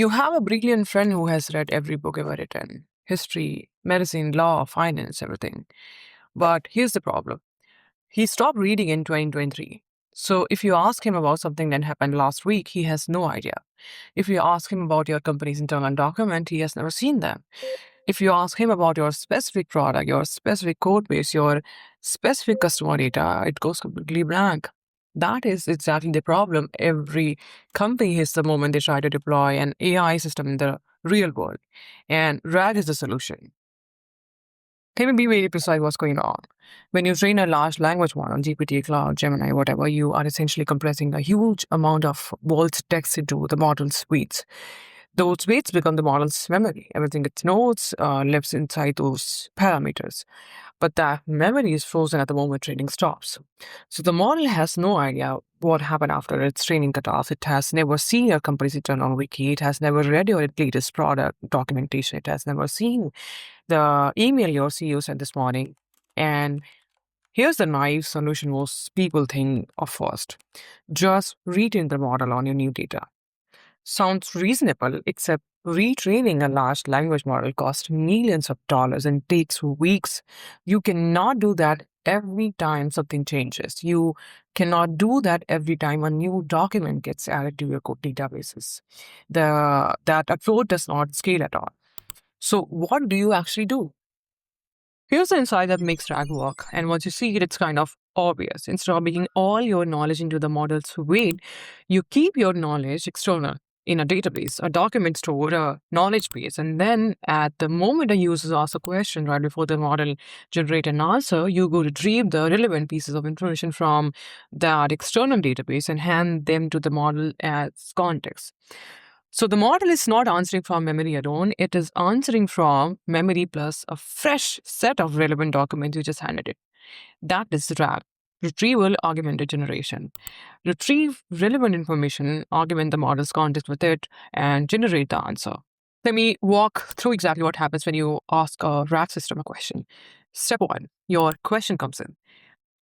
You have a brilliant friend who has read every book ever written: history, medicine, law, finance, everything. But here's the problem: he stopped reading in 2023. So if you ask him about something that happened last week, he has no idea. If you ask him about your company's internal document, he has never seen them. If you ask him about your specific product, your specific code base, your specific customer data, it goes completely blank. That is exactly the problem every company has the moment they try to deploy an AI system in the real world. And RAG is the solution. Can you be very precise what's going on? When you train a large language model, GPT, Cloud, Gemini, whatever, you are essentially compressing a huge amount of world's text into the model's weights. Those weights become the model's memory. Everything it knows lives inside those parameters. But that memory is frozen at the moment training stops. So the model has no idea what happened after its training cut off. It has never seen your company's internal wiki. It has never read your latest product documentation. It has never seen the email your CEO sent this morning. And here's the naive solution most people think of first: just retrain the model on your new data. Sounds reasonable, except retraining a large language model costs millions of dollars and takes weeks. You cannot do that every time something changes. You cannot do that every time a new document gets added to your code databases. That approach does not scale at all. So what do you actually do? Here's the insight that makes RAG work, and once you see it, it's kind of obvious. Instead of making all your knowledge into the model's weight, you keep your knowledge external in a database, a document store, a knowledge base, and then at the moment a user asks a question right before the model generate an answer, you go retrieve the relevant pieces of information from that external database and hand them to the model as context. So the model is not answering from memory alone, it is answering from memory plus a fresh set of relevant documents you just handed it. That is RAG, retrieval augmented generation. Retrieve relevant information, augment the model's context with it, and generate the answer. Let me walk through exactly what happens when you ask a RAG system a question. Step one, your question comes in.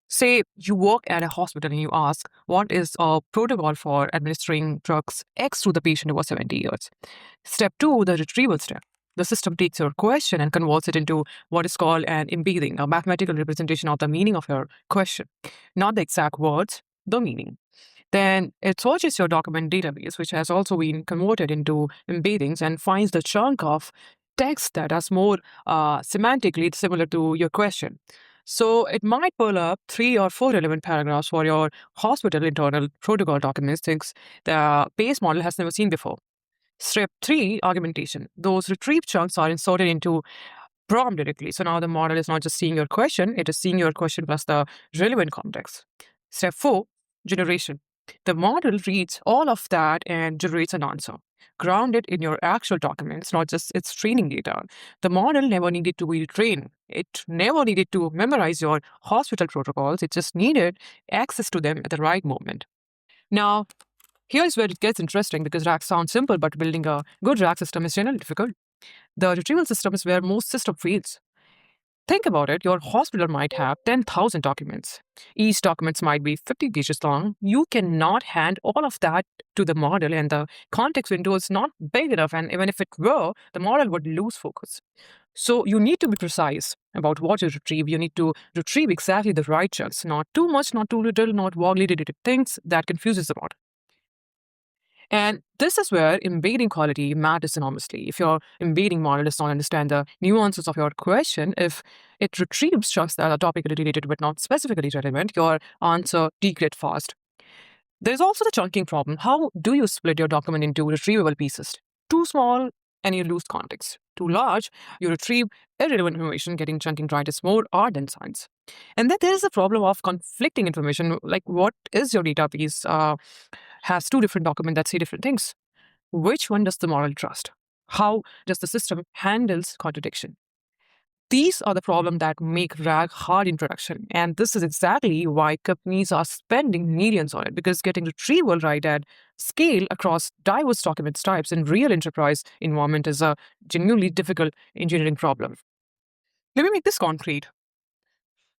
Say you work at a hospital and you ask, what is a protocol for administering drugs X to the patient over 70 years? Step two, the retrieval step. The system takes your question and converts it into what is called an embedding, a mathematical representation of the meaning of your question. Not the exact words, the meaning. Then it searches your document database, which has also been converted into embeddings, and finds the chunk of text that is more semantically similar to your question. So it might pull up 3 or 4 relevant paragraphs for your hospital internal protocol documents, things the base model has never seen before. Step 3, augmentation. Those retrieved chunks are inserted into prompt directly. So now the model is not just seeing your question, it is seeing your question plus the relevant context. Step 4, generation. The model reads all of that and generates an answer, grounded in your actual documents, not just its training data. The model never needed to be trained. It never needed to memorize your hospital protocols. It just needed access to them at the right moment. Now, here's where it gets interesting because RAG sounds simple, but building a good RAG system is generally difficult. The retrieval system is where most system fails. Think about it, your hospital might have 10,000 documents. Each document might be 50 pages long. You cannot hand all of that to the model, and the context window is not big enough. And even if it were, the model would lose focus. So you need to be precise about what you retrieve. You need to retrieve exactly the right chunks, not too much, not too little, not vaguely related things that confuses the model. And this is where embedding quality matters enormously. If your embedding model does not understand the nuances of your question, if it retrieves chunks that are topically related but not specifically relevant, your answer degrades fast. There's also the chunking problem. How do you split your document into retrievable pieces? Too small and you lose context. Too large, you retrieve irrelevant information. Getting chunking right is more art than science. And then there's the problem of conflicting information. Like, what is your database? Has 2 different documents that say different things. Which one does the model trust? How does the system handles contradiction? These are the problems that make RAG hard in production. And this is exactly why companies are spending millions on it, because getting retrieval right at scale across diverse document types in real enterprise environment is a genuinely difficult engineering problem. Let me make this concrete.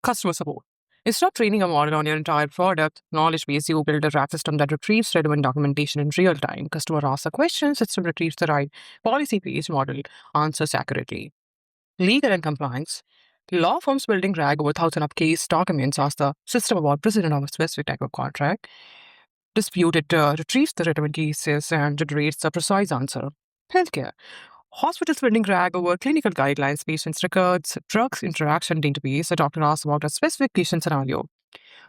Customer support. Instead of training a model on your entire product knowledge base, you build a RAG system that retrieves relevant documentation in real time. Customer asks a question, system retrieves the right policy page, model answers accurately. Legal and compliance. Law firms building RAG over thousands of case documents ask the system about precedent of a specific type of contract. Dispute it retrieves the relevant cases and generates a precise answer. Healthcare. Hospitals building RAG over clinical guidelines, patients' records, drugs interaction database. A doctor asks about a specific patient scenario.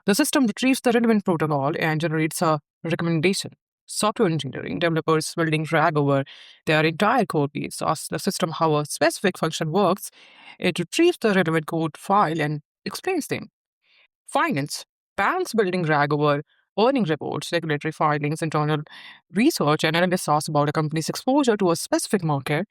The system retrieves the relevant protocol and generates a recommendation. Software engineering developers building RAG over their entire code base ask the system how a specific function works. It retrieves the relevant code file and explains them. Finance. Banks building RAG over earning reports, regulatory filings, internal research, and analysts ask about a company's exposure to a specific market.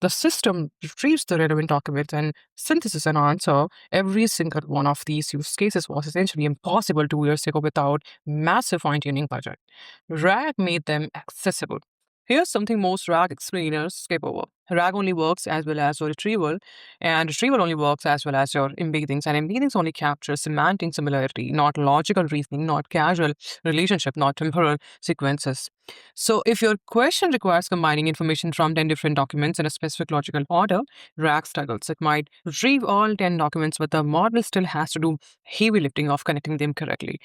The system retrieves the relevant documents and synthesis an answer. Every single one of these use cases was essentially impossible 2 years ago without massive fine-tuning budget. RAG made them accessible. Here's something most RAG explainers skip over. RAG only works as well as your retrieval, and retrieval only works as well as your embeddings, and embeddings only capture semantic similarity, not logical reasoning, not causal relationship, not temporal sequences. So if your question requires combining information from 10 different documents in a specific logical order, RAG struggles. It might retrieve all 10 documents, but the model still has to do heavy lifting of connecting them correctly.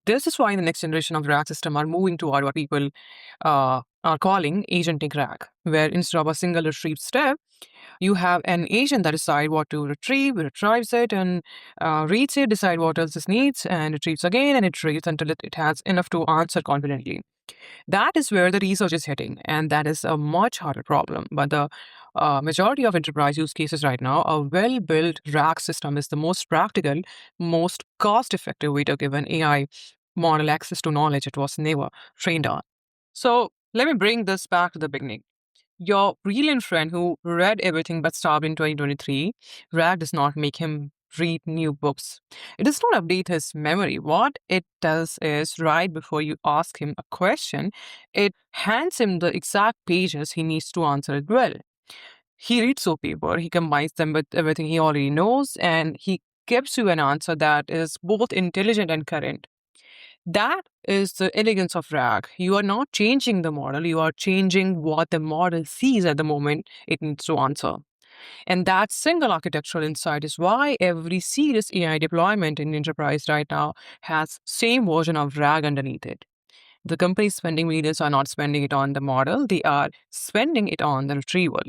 This is why the next generation of RAG system are moving toward what people are calling agentic RAG, where instead of a single retrieve step, you have an agent that decide what to retrieve, retrieves it, and reads it, decide what else it needs, and retrieves again, and it retrieves until it has enough to answer confidently. That is where the research is heading, and that is a much harder problem. But the majority of enterprise use cases right now, a well-built RAG system is the most practical, most cost-effective way to give an AI model access to knowledge it was never trained on. So let me bring this back to the beginning. Your brilliant friend who read everything but stopped in 2023, RAG does not make him read new books. It does not update his memory. What it does is, right before you ask him a question, it hands him the exact pages he needs to answer it well. He reads your paper, he combines them with everything he already knows, and he gives you an answer that is both intelligent and current. That is the elegance of RAG. You are not changing the model, you are changing what the model sees at the moment it needs to answer. And that single architectural insight is why every serious AI deployment in enterprise right now has same version of RAG underneath it. The companies spending millions are not spending it on the model, they are spending it on the retrieval.